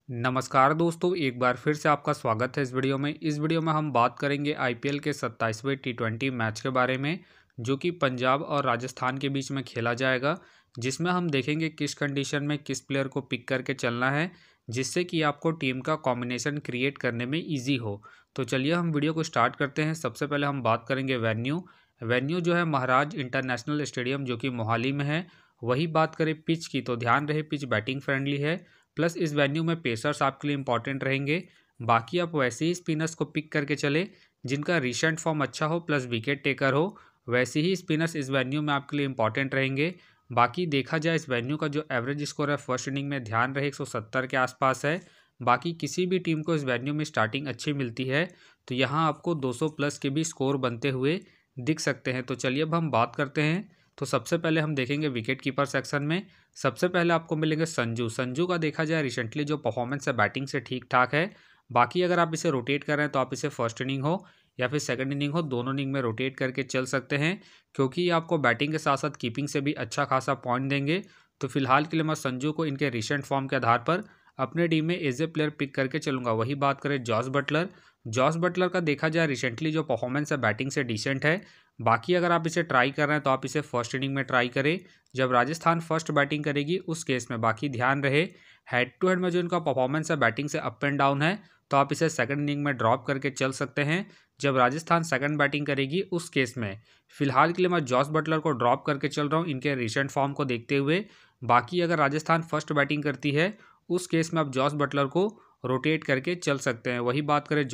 नमस्कार दोस्तों, एक बार फिर से आपका स्वागत है इस वीडियो में। इस वीडियो में हम बात करेंगे आईपीएल के 27वें टी20 मैच के बारे में, जो कि पंजाब और राजस्थान के बीच में खेला जाएगा, जिसमें हम देखेंगे किस कंडीशन में किस प्लेयर को पिक करके चलना है, जिससे कि आपको टीम का कॉम्बिनेशन क्रिएट करने में ईजी हो। तो चलिए हम वीडियो को स्टार्ट करते हैं। सबसे पहले हम बात करेंगे वेन्यू जो है महाराज इंटरनेशनल स्टेडियम, जो कि मोहाली में है। वही बात करें पिच की, तो ध्यान रहे पिच बैटिंग फ्रेंडली है, प्लस इस वेन्यू में पेसर्स आपके लिए इंपॉर्टेंट रहेंगे। बाकी आप वैसे ही स्पिनर्स को पिक करके चले जिनका रिसेंट फॉर्म अच्छा हो प्लस विकेट टेकर हो, वैसे ही स्पिनर्स इस वेन्यू में आपके लिए इंपॉर्टेंट रहेंगे। बाकी देखा जाए इस वेन्यू का जो एवरेज स्कोर है फर्स्ट इनिंग में, ध्यान रहे 170 के आसपास है। बाकी किसी भी टीम को इस वेन्यू में स्टार्टिंग अच्छी मिलती है, तो यहाँ आपको 200 प्लस के भी स्कोर बनते हुए दिख सकते हैं। तो चलिए अब हम बात करते हैं। तो सबसे पहले हम देखेंगे विकेट कीपर सेक्शन में। सबसे पहले आपको मिलेंगे संजू का देखा जाए रिसेंटली जो परफॉर्मेंस है बैटिंग से ठीक ठाक है। बाकी अगर आप इसे रोटेट कर रहे हैं तो आप इसे फर्स्ट इनिंग हो या फिर सेकंड इनिंग हो, दोनों इनिंग में रोटेट करके चल सकते हैं, क्योंकि ये आपको बैटिंग के साथ साथ कीपिंग से भी अच्छा खासा पॉइंट देंगे। तो फिलहाल के लिए मैं संजू को इनके रिसेंट फॉर्म के आधार पर अपने टीम में एज ए प्लेयर पिक करके चलूंगा। वही बात करें जॉस बटलर का देखा जाए रिसेंटली जो परफॉर्मेंस है बैटिंग से डिसेंट है। बाकी अगर आप इसे ट्राई कर रहे हैं तो आप इसे फर्स्ट इनिंग में ट्राई करें जब राजस्थान फर्स्ट बैटिंग करेगी उस केस में। बाकी ध्यान रहे हेड टू हेड में जो इनका परफॉर्मेंस है बैटिंग से अप एंड डाउन है, तो आप इसे सेकंड इनिंग में ड्रॉप करके चल सकते हैं जब राजस्थान सेकंड बैटिंग करेगी उस केस में। फिलहाल के लिए मैं जॉस बटलर को ड्रॉप करके चल रहा हूँ इनके रिसेंट फॉर्म को देखते हुए। बाकी अगर राजस्थान फर्स्ट बैटिंग करती है उस केस में आप जॉस बटलर को रोटेट करके चल सकते हैं। वही बात करें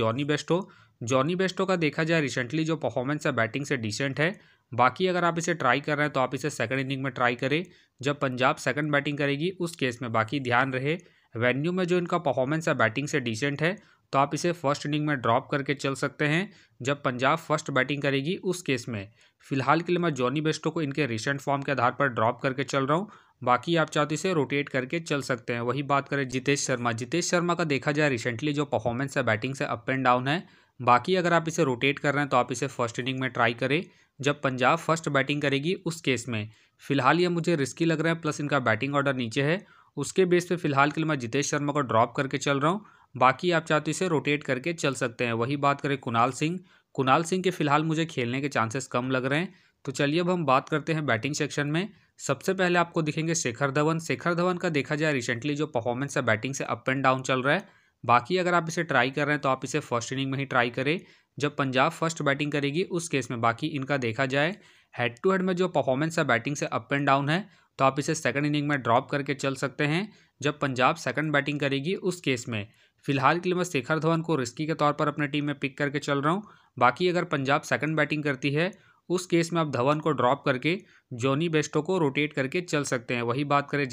जॉनी बेस्टो का देखा जाए रिसेंटली जो परफॉर्मेंस है बैटिंग से डिसेंट है। बाकी अगर आप इसे ट्राई कर रहे हैं तो आप इसे सेकंड इनिंग में ट्राई करें जब पंजाब सेकंड बैटिंग करेगी उस केस में। बाकी ध्यान रहे वेन्यू में जो इनका परफॉर्मेंस है बैटिंग से डिसेंट है, तो आप इसे फर्स्ट इनिंग में ड्रॉप करके चल सकते हैं जब पंजाब फर्स्ट बैटिंग करेगी उस केस में। फिलहाल के लिए मैं जॉनी बेस्टो को इनके रिसेंट फॉर्म के आधार पर ड्रॉप करके चल रहा हूँ। बाकी आप चाहते इसे रोटेट करके चल सकते हैं। वही बात करें जितेश शर्मा का देखा जाए रिसेंटली जो परफॉर्मेंस है बैटिंग से अप एंड डाउन है। बाकी अगर आप इसे रोटेट कर रहे हैं तो आप इसे फर्स्ट इनिंग में ट्राई करें जब पंजाब फर्स्ट बैटिंग करेगी उस केस में। फिलहाल ये मुझे रिस्की लग रहा है, प्लस इनका बैटिंग ऑर्डर नीचे है, उसके बेस पे फिलहाल के लिए मैं जितेश शर्मा को ड्रॉप करके चल रहा हूँ। बाकी आप चाहते इसे रोटेट करके चल सकते हैं। वही बात करें कुणाल सिंह के फिलहाल मुझे खेलने के चांसेस कम लग रहे हैं। तो चलिए अब हम बात करते हैं बैटिंग सेक्शन में। सबसे पहले आपको दिखेंगे शेखर धवन का देखा जाए रिसेंटली जो परफॉर्मेंस है बैटिंग से अप एंड डाउन चल रहा है। बाकी अगर आप इसे ट्राई कर रहे हैं तो आप इसे फर्स्ट इनिंग में ही ट्राई करें जब पंजाब फर्स्ट बैटिंग करेगी उस केस में। बाकी इनका देखा जाए हेड टू हेड में जो परफॉर्मेंस है बैटिंग से अप एंड डाउन है, तो आप इसे सेकंड इनिंग में ड्रॉप करके चल सकते हैं जब पंजाब सेकंड बैटिंग करेगी उस केस में। फिलहाल के लिए मैं शेखर धवन को रिस्की के तौर पर अपने टीम में पिक करके चल रहा हूँ। बाकी अगर पंजाब सेकंड बैटिंग करती है उस केस में आप धवन को ड्रॉप करके जॉनी बेस्टो को रोटेट करके चल सकते हैं। वही बात करें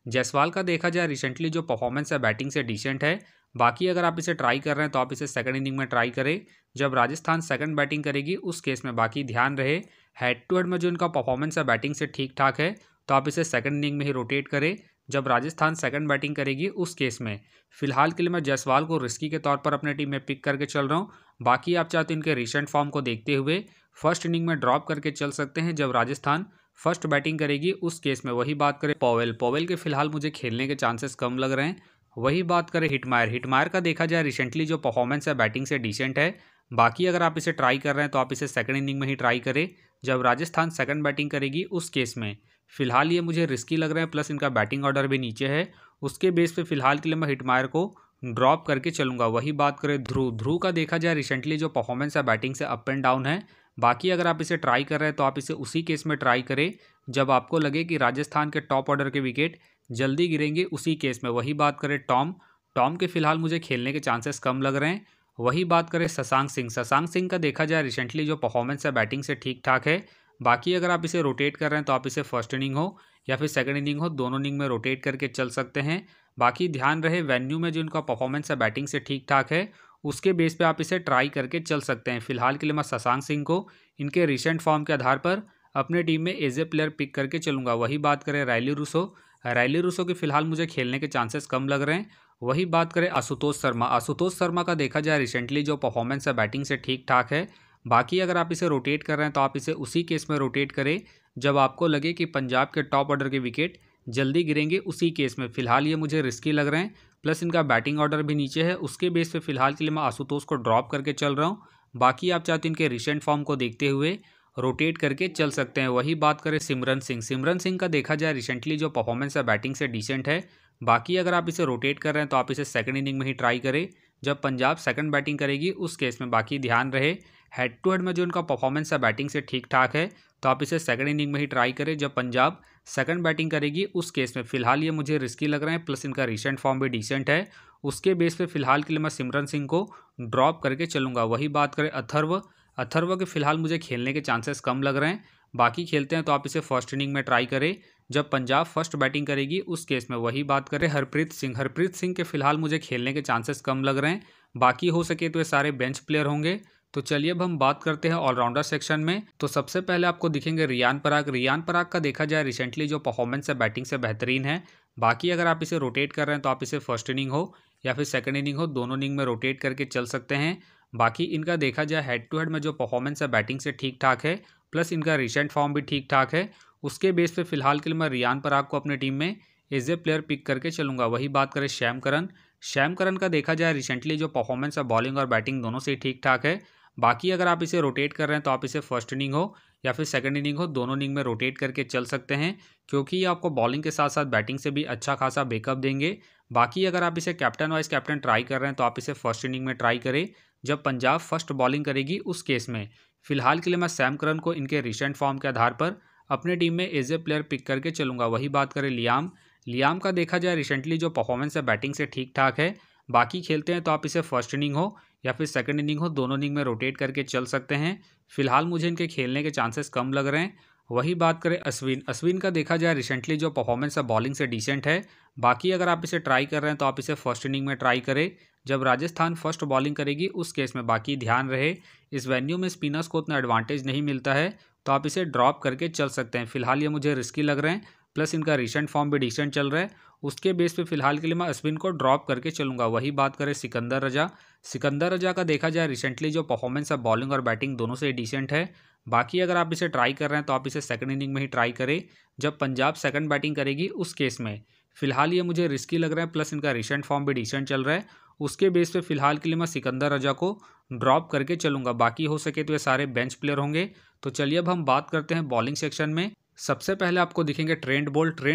जायसवाल का देखा जाए रिसेंटली जो परफॉर्मेंस है बैटिंग से डिसेंट है। बाकी अगर आप इसे ट्राई कर रहे हैं तो आप इसे सेकंड इनिंग में ट्राई करें जब राजस्थान सेकंड बैटिंग करेगी उस केस में। बाकी ध्यान रहे हेड टू हेड में जो इनका परफॉर्मेंस है बैटिंग से ठीक ठाक है, तो आप इसे सेकंड इनिंग में ही रोटेट करें जब राजस्थान सेकंड बैटिंग करेगी उस केस में। फिलहाल के लिए मैं जायसवाल को रिस्की के तौर पर अपने टीम में पिक करके चल रहा हूँ। बाकी आप चाहते हैं इनके रिसेंट फॉर्म को देखते हुए फर्स्ट इनिंग में ड्रॉप करके चल सकते हैं जब राजस्थान फर्स्ट बैटिंग करेगी उस केस में। वही बात करें पॉवेल के फिलहाल मुझे खेलने के चांसेस कम लग रहे हैं। वही बात करें हिटमायर का देखा जाए रिसेंटली जो परफॉर्मेंस है बैटिंग से डिसेंट है। बाकी अगर आप इसे ट्राई कर रहे हैं तो आप इसे सेकंड इनिंग में ही ट्राई करें जब राजस्थान सेकंड बैटिंग करेगी उस केस में। फिलहाल ये मुझे रिस्की लग रहे हैं, प्लस इनका बैटिंग ऑर्डर भी नीचे है, उसके बेस पे फिलहाल के लिए मैं हिटमायर को ड्रॉप करके चलूंगा। वही बात करें ध्रुव का देखा जाए रिसेंटली जो परफॉर्मेंस है बैटिंग से अप एंड डाउन है। बाकी अगर आप इसे ट्राई कर रहे हैं तो आप इसे उसी केस में ट्राई करें जब आपको लगे कि राजस्थान के टॉप ऑर्डर के विकेट जल्दी गिरेंगे उसी केस में। वही बात करें टॉम के फिलहाल मुझे खेलने के चांसेस कम लग रहे हैं। वही बात करें शशांक सिंह का देखा जाए रिसेंटली जो परफॉर्मेंस है बैटिंग से ठीक ठाक है। बाकी अगर आप इसे रोटेट कर रहे हैं तो आप इसे फर्स्ट इनिंग हो या फिर सेकंड इनिंग हो, दोनों इनिंग में रोटेट करके चल सकते हैं। बाकी ध्यान रहे वेन्यू में जो इनका परफॉर्मेंस है बैटिंग से ठीक ठाक है, उसके बेस पे आप इसे ट्राई करके चल सकते हैं। फिलहाल के लिए मैं शशांक सिंह को इनके रिसेंट फॉर्म के आधार पर अपने टीम में एज ए प्लेयर पिक करके चलूंगा। वही बात करें रायली रूसो के फिलहाल मुझे खेलने के चांसेस कम लग रहे हैं। वही बात करें आशुतोष शर्मा का देखा जाए रिसेंटली जो परफॉर्मेंस है बैटिंग से ठीक ठाक है। बाकी अगर आप इसे रोटेट कर रहे हैं तो आप इसे उसी केस में रोटेट करें जब आपको लगे कि पंजाब के टॉप ऑर्डर के विकेट जल्दी गिरेंगे उसी केस में। फिलहाल ये मुझे रिस्की लग रहे हैं। प्लस इनका बैटिंग ऑर्डर भी नीचे है। उसके बेस पे फिलहाल के लिए मैं आशुतोष को ड्रॉप करके चल रहा हूँ। बाकी आप चाहते हैं इनके रिसेंट फॉर्म को देखते हुए रोटेट करके चल सकते हैं। वही बात करें सिमरन सिंह का देखा जाए रिसेंटली जो परफॉर्मेंस है बैटिंग से डिसेंट है। बाकी अगर आप इसे रोटेट कर रहे हैं तो आप इसे सेकंड इनिंग में ही ट्राई करें जब पंजाब सेकंड बैटिंग करेगी उस केस में। बाकी ध्यान रहे हेड टू हेड में जो इनका परफॉर्मेंस है बैटिंग से ठीक ठाक है, तो आप इसे सेकंड इनिंग में ही ट्राई करें जब पंजाब सेकंड बैटिंग करेगी उस केस में। फिलहाल ये मुझे रिस्की लग रहे हैं, प्लस इनका रिसेंट फॉर्म भी डिसेंट है। उसके बेस पे फिलहाल के लिए मैं सिमरन सिंह को ड्रॉप करके चलूँगा। वही बात करें अथर्व के फिलहाल मुझे खेलने के चांसेस कम लग रहे हैं। बाकी खेलते हैं तो आप इसे फर्स्ट इनिंग में ट्राई करें जब पंजाब फर्स्ट बैटिंग करेगी उस केस में। वही बात करें हरप्रीत सिंह के फिलहाल मुझे खेलने के चांसेस कम लग रहे हैं। बाकी हो सके तो ये सारे बेंच प्लेयर होंगे। तो चलिए अब हम बात करते हैं ऑलराउंडर सेक्शन में। तो सबसे पहले आपको दिखेंगे रियान पराग का देखा जाए रिसेंटली जो परफॉर्मेंस है बैटिंग से बेहतरीन है। बाकी अगर आप इसे रोटेट कर रहे हैं तो आप इसे फर्स्ट इनिंग हो या फिर सेकंड इनिंग हो, दोनों इनिंग में रोटेट करके चल सकते हैं। बाकी इनका देखा जाए हेड टू हेड में जो परफॉर्मेंस है बैटिंग से ठीक ठाक है, प्लस इनका रिसेंट फॉर्म भी ठीक ठाक है। उसके बेस पे फिलहाल के लिए मैं रियान पराग को अपने टीम में एज ए प्लेयर पिक करके चलूँगा। वही बात करें श्याम करन का देखा जाए रिसेंटली जो परफॉर्मेंस है बॉलिंग और बैटिंग दोनों से ही ठीक ठाक है। बाकी अगर आप इसे रोटेट कर रहे हैं तो आप इसे फर्स्ट इनिंग हो या फिर सेकंड इनिंग हो, दोनों इनिंग में रोटेट करके चल सकते हैं क्योंकि ये आपको बॉलिंग के साथ साथ बैटिंग से भी अच्छा खासा बैकअप देंगे। बाकी अगर आप इसे कैप्टन वाइस कैप्टन ट्राई कर रहे हैं तो आप इसे फर्स्ट इनिंग में ट्राई करें जब पंजाब फर्स्ट बॉलिंग करेगी उस केस में। फिलहाल के लिए मैं सैम करन को इनके रिसेंट फॉर्म के आधार पर अपने टीम में एज ए प्लेयर पिक करके चलूँगा। वही बात करें लियाम का देखा जाए रिसेंटली जो परफॉर्मेंस है बैटिंग से ठीक ठाक है। बाकी खेलते हैं तो आप इसे फर्स्ट इनिंग हो या फिर सेकंड इनिंग हो, दोनों इनिंग में रोटेट करके चल सकते हैं। फिलहाल मुझे इनके खेलने के चांसेस कम लग रहे हैं। वही बात करें अश्विन का देखा जाए रिसेंटली जो परफॉर्मेंस है बॉलिंग से डिसेंट है। बाकी अगर आप इसे ट्राई कर रहे हैं तो आप इसे फर्स्ट इनिंग में ट्राई करें जब राजस्थान फर्स्ट बॉलिंग करेगी उस केस में। बाकी ध्यान रहे इस वेन्यू में स्पिनर्स को उतना एडवांटेज नहीं मिलता है, तो आप इसे ड्रॉप करके चल सकते हैं। फिलहाल ये मुझे रिस्की लग रहे हैं, प्लस इनका रिसेंट फॉर्म भी डिसेंट चल रहा है। उसके बेस पे फिलहाल के लिए मैं अश्विन को ड्रॉप करके चलूँगा। वही बात करें सिकंदर रजा का देखा जाए रिसेंटली जो परफॉर्मेंस है बॉलिंग और बैटिंग दोनों से डिसेंट है। बाकी अगर आप इसे ट्राई कर रहे हैं तो आप इसे सेकंड इनिंग में ही ट्राई करें जब पंजाब सेकंड बैटिंग करेगी उस केस में। फिलहाल ये मुझे रिस्की लग रहा है, प्लस इनका रिसेंट फॉर्म भी डिसेंट चल रहा है। उसके बेस पे फिलहाल के लिए मैं सिकंदर रजा को ड्रॉप करके चलूँगा। बाकी हो सके तो ये सारे बेंच प्लेयर होंगे। तो चलिए अब हम बात करते हैं बॉलिंग सेक्शन में। सबसे पहले आपको दिखेंगे ट्रेंट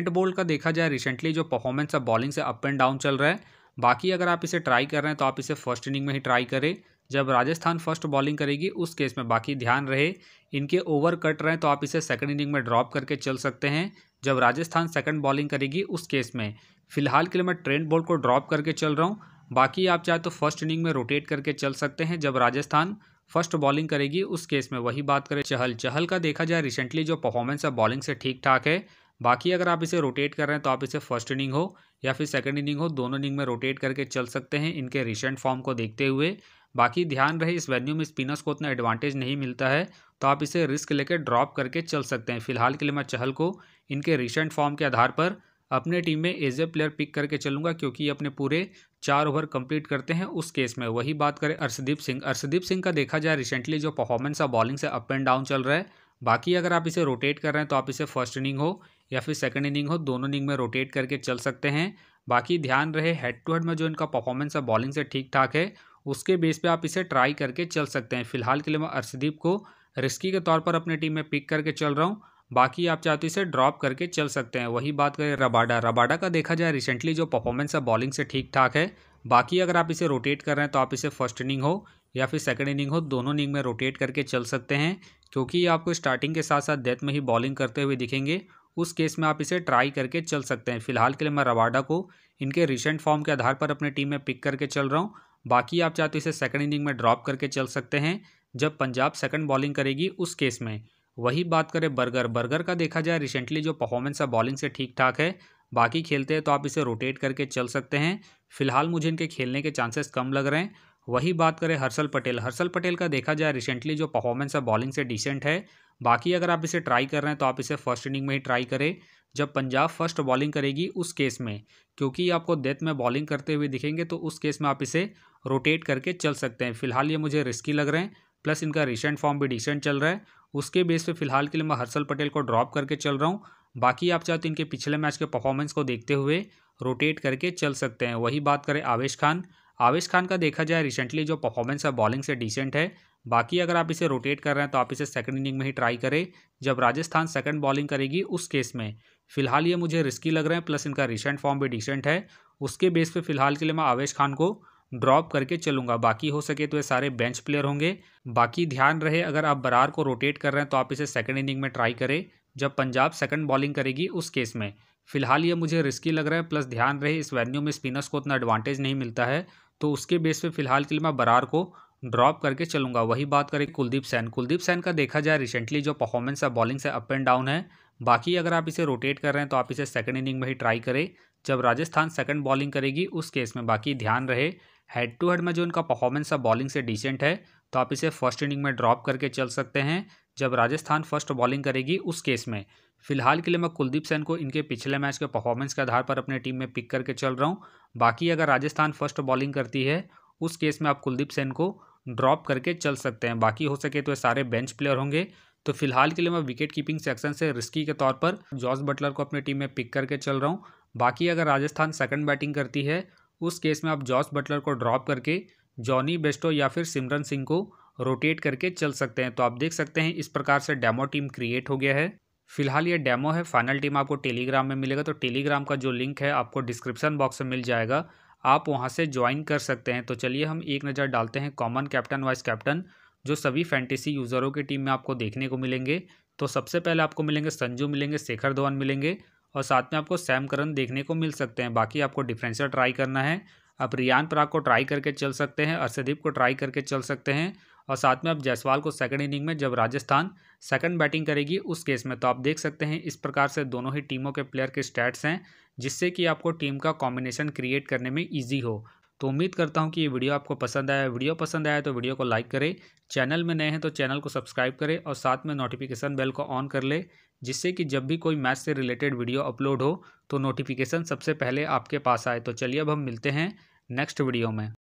बोल्ट का देखा जाए रिसेंटली जो परफॉर्मेंस है बॉलिंग से अप एंड डाउन चल रहा है। बाकी अगर आप इसे ट्राई कर रहे हैं तो आप इसे फर्स्ट इनिंग में ही ट्राई करें जब राजस्थान फर्स्ट बॉलिंग करेगी उस केस में। बाकी ध्यान रहे इनके ओवर कट रहे हैं तो आप इसे सेकंड इनिंग में ड्रॉप करके चल सकते हैं जब राजस्थान सेकंड बॉलिंग करेगी उस केस में। फिलहाल के लिए मैं ट्रेंट बोल्ट को ड्रॉप करके चल रहा हूँ। बाकी आप चाहे तो फर्स्ट इनिंग में रोटेट करके चल सकते हैं जब राजस्थान फर्स्ट बॉलिंग करेगी उस केस में। वही बात करें चहल का देखा जाए रिसेंटली जो परफॉर्मेंस है बॉलिंग से ठीक ठाक है। बाकी अगर आप इसे रोटेट कर रहे हैं तो आप इसे फर्स्ट इनिंग हो या फिर सेकंड इनिंग हो, दोनों इनिंग में रोटेट करके चल सकते हैं इनके रिसेंट फॉर्म को देखते हुए। बाकी ध्यान रहे इस वेन्यू में स्पिनर्स को उतना एडवांटेज नहीं मिलता है, तो आप इसे रिस्क लेकर ड्रॉप करके चल सकते हैं। फिलहाल के लिए मैं चहल को इनके रिसेंट फॉर्म के आधार पर अपने टीम में एज ए प्लेयर पिक करके चलूँगा क्योंकि अपने पूरे 4 ओवर कंप्लीट करते हैं उस केस में। वही बात करें अर्शदीप सिंह का देखा जाए रिसेंटली जो परफॉर्मेंस है बॉलिंग से अप एंड डाउन चल रहा है। बाकी अगर आप इसे रोटेट कर रहे हैं तो आप इसे फर्स्ट इनिंग हो या फिर सेकंड इनिंग हो, दोनों इनिंग में रोटेट करके चल सकते हैं। बाकी ध्यान रहे हेड टू हेड में जो इनका परफॉर्मेंस है बॉलिंग से ठीक ठाक है, उसके बेस पे आप इसे ट्राई करके चल सकते हैं। फिलहाल के लिए मैं अर्शदीप को रिस्की के तौर पर अपने टीम में पिक करके चल रहा हूँ। बाकी आप चाहते इसे ड्रॉप करके चल सकते हैं। वही बात करें रबाडा का देखा जाए रिसेंटली जो परफॉर्मेंस है बॉलिंग से ठीक ठाक है। बाकी अगर आप इसे रोटेट कर रहे हैं तो आप इसे फर्स्ट इनिंग हो या फिर सेकंड इनिंग हो, दोनों इनिंग में रोटेट करके चल सकते हैं क्योंकि ये आपको स्टार्टिंग के साथ साथ डेथ में ही बॉलिंग करते हुए दिखेंगे। उस केस में आप इसे ट्राई करके चल सकते हैं। फिलहाल के लिए मैं रबाडा को इनके रिसेंट फॉर्म के आधार पर अपने टीम में पिक करके चल रहा हूँ। बाकी आप चाहते इसे सेकंड इनिंग में ड्रॉप करके चल सकते हैं जब पंजाब सेकंड बॉलिंग करेगी उस केस में। वही बात करें बर्गर का देखा जाए रिसेंटली जो परफॉर्मेंस है बॉलिंग से ठीक ठाक है। बाकी खेलते हैं तो आप इसे रोटेट करके चल सकते हैं। फिलहाल मुझे इनके खेलने के चांसेस कम लग रहे हैं। वही बात करें हर्षल पटेल का देखा जाए रिसेंटली जो परफॉर्मेंस है बॉलिंग से डिसेंट है। बाकी अगर आप इसे ट्राई कर रहे हैं तो आप इसे फर्स्ट इनिंग में ही ट्राई करें जब पंजाब फर्स्ट बॉलिंग करेगी उस केस में, क्योंकि आपको डेथ में बॉलिंग करते हुए दिखेंगे तो उस केस में आप इसे रोटेट करके चल सकते हैं। फिलहाल ये मुझे रिस्की लग रहे हैं, प्लस इनका रिसेंट फॉर्म भी डिसेंट चल रहा है। उसके बेस पे फिलहाल के लिए मैं हर्षल पटेल को ड्रॉप करके चल रहा हूँ। बाकी आप चाहते हैं इनके पिछले मैच के परफॉर्मेंस को देखते हुए रोटेट करके चल सकते हैं। वही बात करें आवेश खान का देखा जाए रिसेंटली जो परफॉर्मेंस है बॉलिंग से डिसेंट है। बाकी अगर आप इसे रोटेट कर रहे हैं तो आप इसे सेकंड इनिंग में ही ट्राई करें जब राजस्थान सेकंड बॉलिंग करेगी उस केस में। फिलहाल ये मुझे रिस्की लग रहे हैं, प्लस इनका रिसेंट फॉर्म भी डिसेंट है। उसके बेस पे फिलहाल के लिए मैं आवेश खान को ड्रॉप करके चलूंगा। बाकी हो सके तो ये सारे बेंच प्लेयर होंगे। बाकी ध्यान रहे अगर आप बरार को रोटेट कर रहे हैं तो आप इसे सेकंड इनिंग में ट्राई करें जब पंजाब सेकंड बॉलिंग करेगी उस केस में। फिलहाल ये मुझे रिस्की लग रहा है, प्लस ध्यान रहे इस वेन्यू में स्पिनर्स को उतना एडवांटेज नहीं मिलता है, तो उसके बेस पे फिलहाल के लिए मैं बरार को ड्रॉप करके चलूंगा। वही बात करें कुलदीप सैन का देखा जाए रिसेंटली जो परफॉर्मेंस है बॉलिंग से अप एंड डाउन है। बाकी अगर आप इसे रोटेट कर रहे हैं तो आप इसे सेकंड इनिंग में ही ट्राई करें जब राजस्थान सेकंड बॉलिंग करेगी उस केस में। बाकी ध्यान रहे हेड टू हेड में जो इनका परफॉर्मेंस है बॉलिंग से डिसेंट है, तो आप इसे फर्स्ट इनिंग में ड्रॉप करके चल सकते हैं जब राजस्थान फर्स्ट बॉलिंग करेगी उस केस में। फिलहाल के लिए मैं कुलदीप सेन को इनके पिछले मैच के परफॉर्मेंस के आधार पर अपने टीम में पिक करके चल रहा हूँ। बाकी अगर राजस्थान फर्स्ट बॉलिंग करती है उस केस में आप कुलदीप सेन को ड्रॉप करके चल सकते हैं। बाकी हो सके तो ये सारे बेंच प्लेयर होंगे। तो फिलहाल के लिए मैं विकेट कीपिंग सेक्शन से रिस्की के तौर पर जॉस बटलर को अपनी टीम में पिक करके चल रहा हूँ। बाकी अगर राजस्थान सेकंड बैटिंग करती है उस केस में आप जॉस बटलर को ड्रॉप करके जॉनी बेस्टो या फिर सिमरन सिंह को रोटेट करके चल सकते हैं। तो आप देख सकते हैं इस प्रकार से डेमो टीम क्रिएट हो गया है। फिलहाल ये डेमो है, फाइनल टीम आपको टेलीग्राम में मिलेगा। तो टेलीग्राम का जो लिंक है आपको डिस्क्रिप्शन बॉक्स में मिल जाएगा, आप वहां से ज्वाइन कर सकते हैं। तो चलिए हम एक नज़र डालते हैं कॉमन कैप्टन वाइस कैप्टन जो सभी फैंटेसी यूज़रों की टीम में आपको देखने को मिलेंगे। तो सबसे पहले आपको मिलेंगे संजू मिलेंगे, शेखर धवन मिलेंगे और साथ में आपको सैम करन देखने को मिल सकते हैं। बाकी आपको डिफरेंशियल ट्राई करना है, आप रियान पराग को ट्राई करके चल सकते हैं, अर्शदीप को ट्राई करके चल सकते हैं और साथ में आप जायसवाल को सेकंड इनिंग में जब राजस्थान सेकंड बैटिंग करेगी उस केस में। तो आप देख सकते हैं इस प्रकार से दोनों ही टीमों के प्लेयर के स्टैट्स हैं जिससे कि आपको टीम का कॉम्बिनेशन क्रिएट करने में ईजी हो। तो उम्मीद करता हूं कि ये वीडियो आपको पसंद आया। वीडियो पसंद आया तो वीडियो को लाइक करें, चैनल में नए हैं तो चैनल को सब्सक्राइब करें और साथ में नोटिफिकेशन बेल को ऑन कर ले, जिससे कि जब भी कोई मैच से रिलेटेड वीडियो अपलोड हो तो नोटिफिकेशन सबसे पहले आपके पास आए। तो चलिए अब हम मिलते हैं नेक्स्ट वीडियो में।